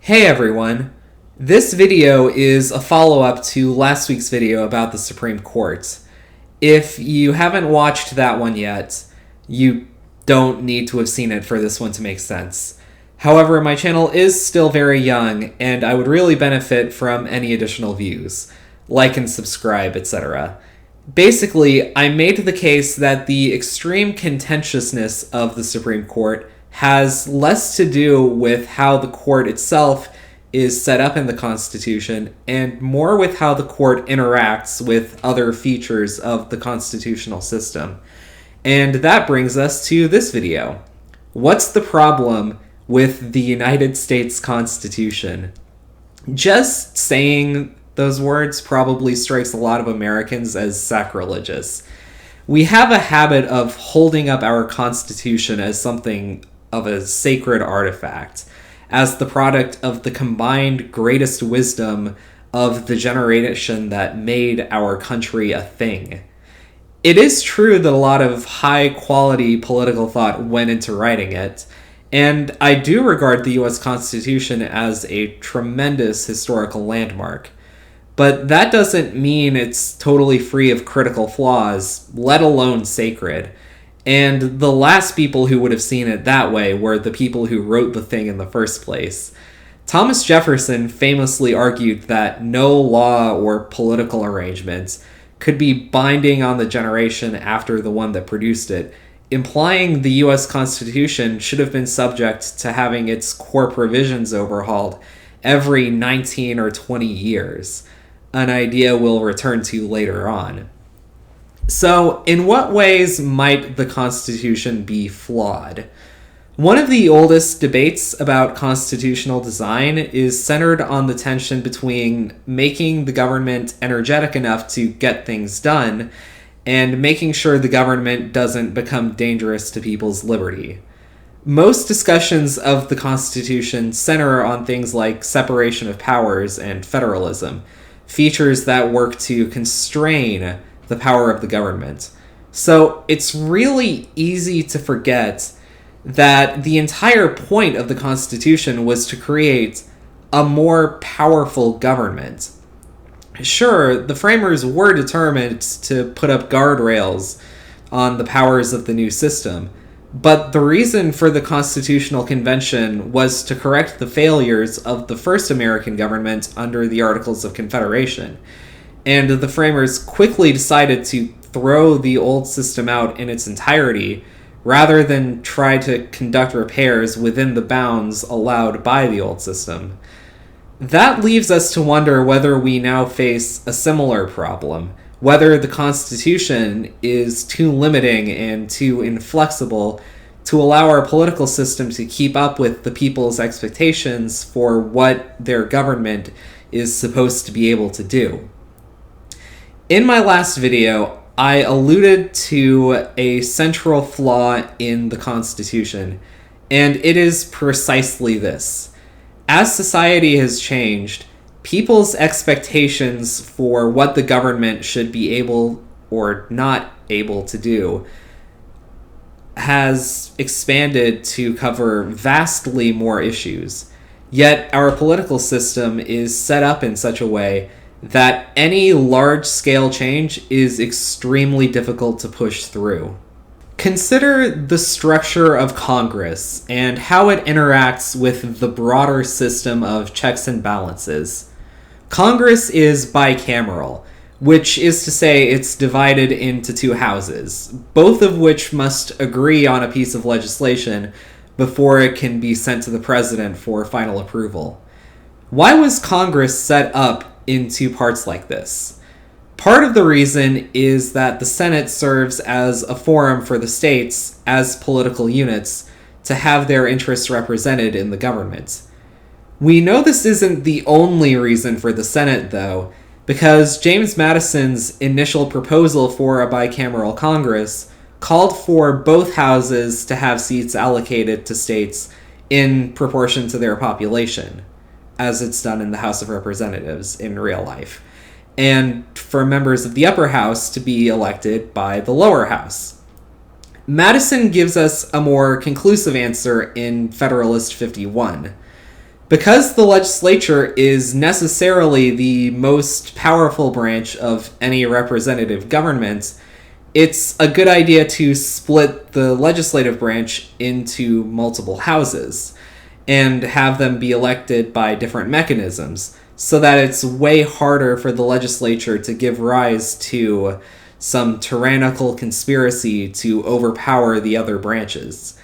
Hey everyone! This video is a follow-up to last week's video about the Supreme Court. If you haven't watched that one yet, you don't need to have seen it for this one to make sense. However, my channel is still very young, and I would really benefit from any additional views. Like and subscribe, etc. Basically, I made the case that the extreme contentiousness of the Supreme Court has less to do with how the court itself is set up in the Constitution and more with how the court interacts with other features of the constitutional system. And that brings us to this video. What's the problem with the United States Constitution? Just saying those words probably strikes a lot of Americans as sacrilegious. We have a habit of holding up our Constitution as something of a sacred artifact, as the product of the combined greatest wisdom of the generation that made our country a thing. It is true that a lot of high-quality political thought went into writing it, and I do regard the U.S. Constitution as a tremendous historical landmark. But that doesn't mean it's totally free of critical flaws, let alone sacred. And the last people who would have seen it that way were the people who wrote the thing in the first place. Thomas Jefferson famously argued that no law or political arrangement could be binding on the generation after the one that produced it, implying the U.S. Constitution should have been subject to having its core provisions overhauled every 19 or 20 years, an idea we'll return to later on. So, in what ways might the Constitution be flawed? One of the oldest debates about constitutional design is centered on the tension between making the government energetic enough to get things done and making sure the government doesn't become dangerous to people's liberty. Most discussions of the Constitution center on things like separation of powers and federalism, features that work to constrain the power of the government. So it's really easy to forget that the entire point of the Constitution was to create a more powerful government. Sure, the framers were determined to put up guardrails on the powers of the new system, but the reason for the Constitutional Convention was to correct the failures of the first American government under the Articles of Confederation. And the framers quickly decided to throw the old system out in its entirety, rather than try to conduct repairs within the bounds allowed by the old system. That leaves us to wonder whether we now face a similar problem, whether the Constitution is too limiting and too inflexible to allow our political system to keep up with the people's expectations for what their government is supposed to be able to do. In my last video, I alluded to a central flaw in the Constitution, and it is precisely this. As society has changed, people's expectations for what the government should be able or not able to do has expanded to cover vastly more issues. Yet our political system is set up in such a way that any large-scale change is extremely difficult to push through. Consider the structure of Congress and how it interacts with the broader system of checks and balances. Congress is bicameral, which is to say it's divided into two houses, both of which must agree on a piece of legislation before it can be sent to the president for final approval. Why was Congress set up in two parts like this? Part of the reason is that the Senate serves as a forum for the states, as political units, to have their interests represented in the government. We know this isn't the only reason for the Senate, though, because James Madison's initial proposal for a bicameral Congress called for both houses to have seats allocated to states in proportion to their population, as it's done in the House of Representatives in real life, and for members of the upper house to be elected by the lower house. Madison gives us a more conclusive answer in Federalist 51. Because the legislature is necessarily the most powerful branch of any representative government, it's a good idea to split the legislative branch into multiple houses and have them be elected by different mechanisms, so that it's way harder for the legislature to give rise to some tyrannical conspiracy to overpower the other branches.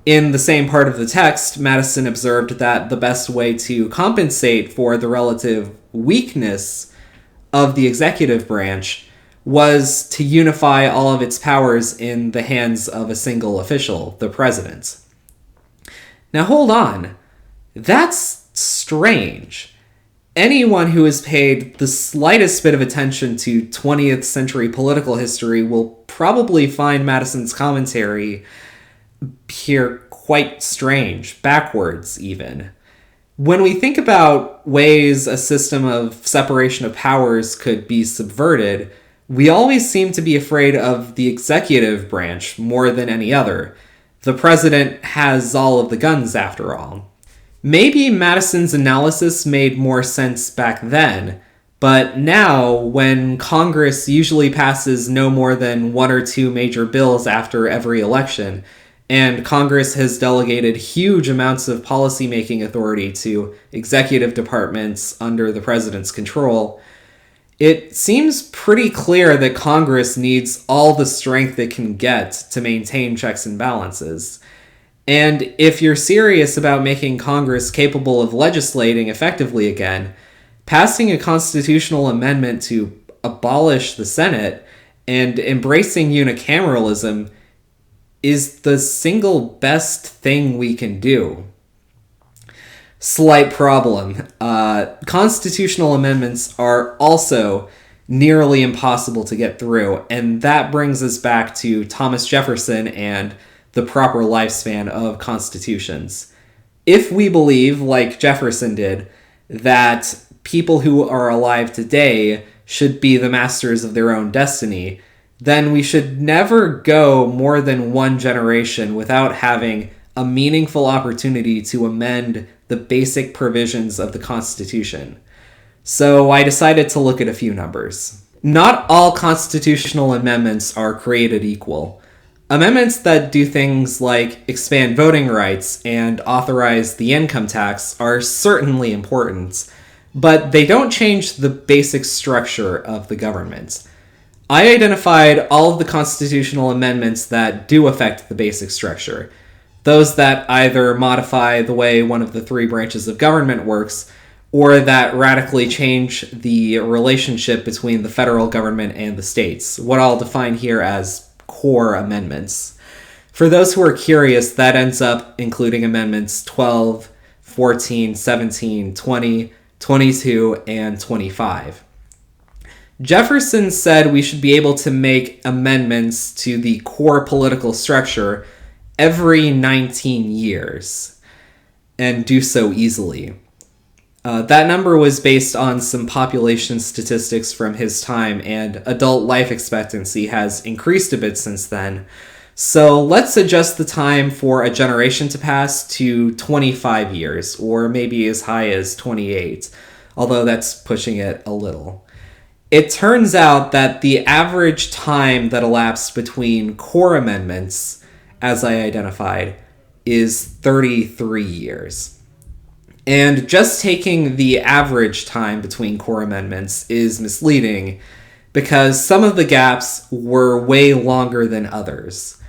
In the same part of the text, Madison observed that the best way to compensate for the relative weakness of the executive branch was to unify all of its powers in the hands of a single official, the president. Now hold on. That's strange. Anyone who has paid the slightest bit of attention to 20th century political history will probably find Madison's commentary here quite strange, backwards even. When we think about ways a system of separation of powers could be subverted, we always seem to be afraid of the executive branch more than any other. The president has all of the guns, after all. Maybe Madison's analysis made more sense back then, but now, when Congress usually passes no more than one or two major bills after every election, and Congress has delegated huge amounts of policymaking authority to executive departments under the president's control, it seems pretty clear that Congress needs all the strength it can get to maintain checks and balances. And if you're serious about making Congress capable of legislating effectively again, passing a constitutional amendment to abolish the Senate and embracing unicameralism is the single best thing we can do. Slight problem. Constitutional amendments are also nearly impossible to get through, and that brings us back to Thomas Jefferson and the proper lifespan of constitutions. If we believe, like Jefferson did, that people who are alive today should be the masters of their own destiny, then we should never go more than one generation without having a meaningful opportunity to amend the basic provisions of the Constitution. So I decided to look at a few numbers. Not all constitutional amendments are created equal. Amendments that do things like expand voting rights and authorize the income tax are certainly important, but they don't change the basic structure of the government. I identified all of the constitutional amendments that do affect the basic structure. Those that either modify the way one of the three branches of government works, or that radically change the relationship between the federal government and the states, what I'll define here as core amendments. For those who are curious, that ends up including amendments 12, 14, 17, 20, 22, and 25. Jefferson said we should be able to make amendments to the core political structure every 19 years, and do so easily. That number was based on some population statistics from his time, and adult life expectancy has increased a bit since then. So let's adjust the time for a generation to pass to 25 years, or maybe as high as 28, although that's pushing it a little. It turns out that the average time that elapsed between core amendments, as I identified, is 33 years. And just taking the average time between core amendments is misleading because some of the gaps were way longer than others.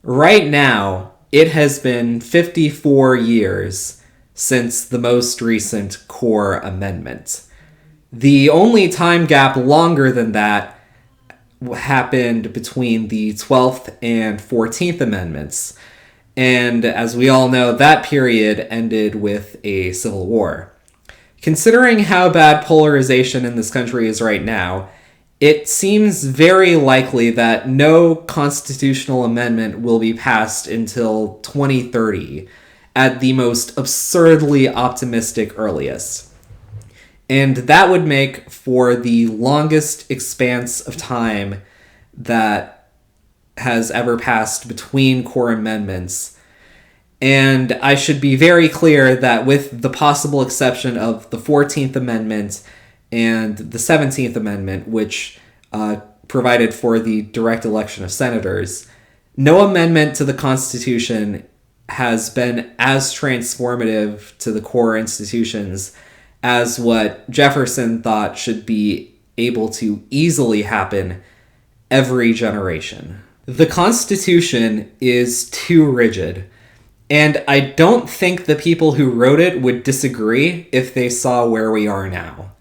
Right now, it has been 54 years since the most recent core amendment. The only time gap longer than that happened between the 12th and 14th Amendments. And as we all know, that period ended with a civil war. Considering how bad polarization in this country is right now, it seems very likely that no constitutional amendment will be passed until 2030, at the most absurdly optimistic earliest. And that would make for the longest expanse of time that has ever passed between core amendments. And I should be very clear that with the possible exception of the 14th Amendment and the 17th Amendment, which provided for the direct election of senators, no amendment to the Constitution has been as transformative to the core institutions as what Jefferson thought should be able to easily happen every generation. The Constitution is too rigid, and I don't think the people who wrote it would disagree if they saw where we are now.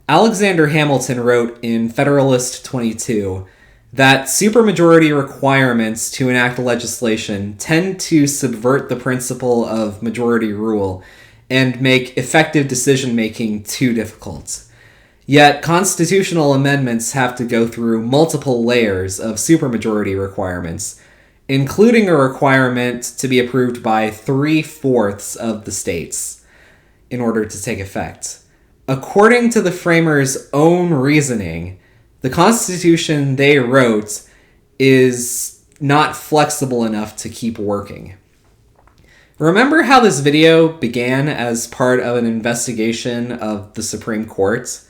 Alexander Hamilton wrote in Federalist 22 that supermajority requirements to enact legislation tend to subvert the principle of majority rule and make effective decision-making too difficult. Yet, constitutional amendments have to go through multiple layers of supermajority requirements, including a requirement to be approved by 3/4 of the states in order to take effect. According to the framers' own reasoning, the Constitution they wrote is not flexible enough to keep working. Remember how this video began as part of an investigation of the Supreme Court?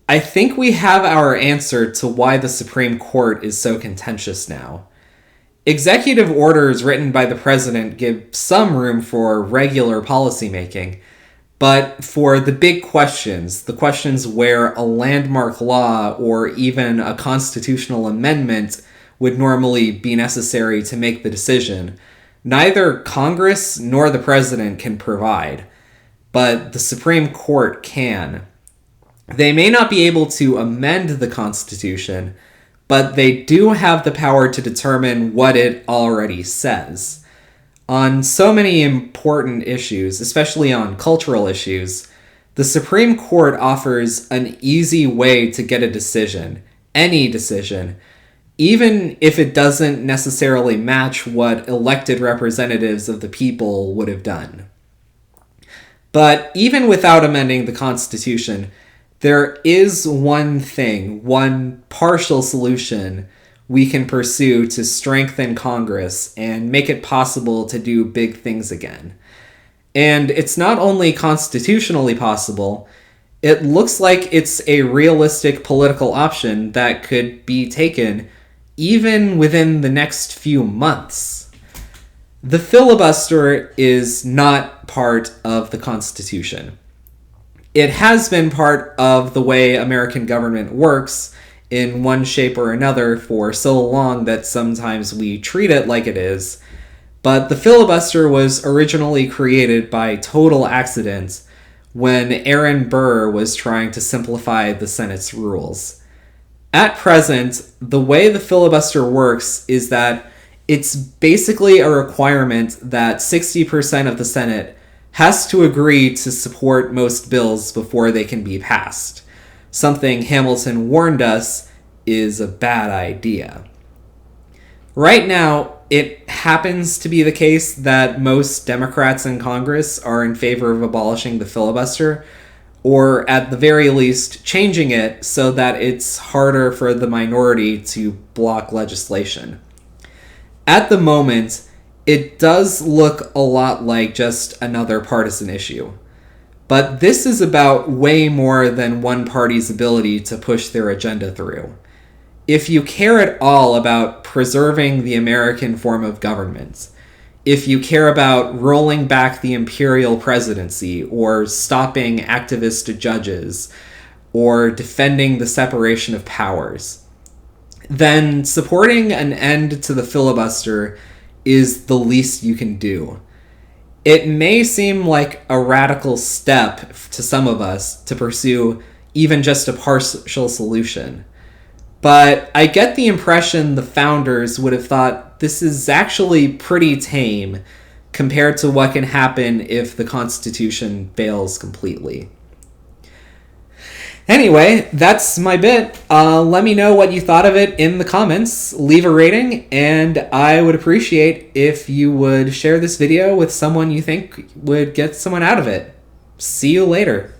I think we have our answer to why the Supreme Court is so contentious now. Executive orders written by the president give some room for regular policymaking, but for the big questions, the questions where a landmark law or even a constitutional amendment would normally be necessary to make the decision, neither Congress nor the president can provide, but the Supreme Court can. They may not be able to amend the Constitution, but they do have the power to determine what it already says. On so many important issues, especially on cultural issues, the Supreme Court offers an easy way to get a decision, any decision, even if it doesn't necessarily match what elected representatives of the people would have done. But even without amending the Constitution, there is one thing, one partial solution we can pursue to strengthen Congress and make it possible to do big things again. And it's not only constitutionally possible, it looks like it's a realistic political option that could be taken even within the next few months. The filibuster is not part of the Constitution. It has been part of the way American government works in one shape or another for so long that sometimes we treat it like it is, but the filibuster was originally created by total accident when Aaron Burr was trying to simplify the Senate's rules. At present, the way the filibuster works is that it's basically a requirement that 60% of the Senate has to agree to support most bills before they can be passed. Something Hamilton warned us is a bad idea. Right now, it happens to be the case that most Democrats in Congress are in favor of abolishing the filibuster, or at the very least, changing it so that it's harder for the minority to block legislation. At the moment, it does look a lot like just another partisan issue. But this is about way more than one party's ability to push their agenda through. If you care at all about preserving the American form of government, if you care about rolling back the imperial presidency or stopping activist judges or defending the separation of powers, then supporting an end to the filibuster is the least you can do. It may seem like a radical step to some of us to pursue even just a partial solution, but I get the impression the founders would have thought this is actually pretty tame compared to what can happen if the Constitution fails completely. Anyway, that's my bit. Let me know what you thought of it in the comments. Leave a rating, and I would appreciate if you would share this video with someone you think would get someone out of it. See you later.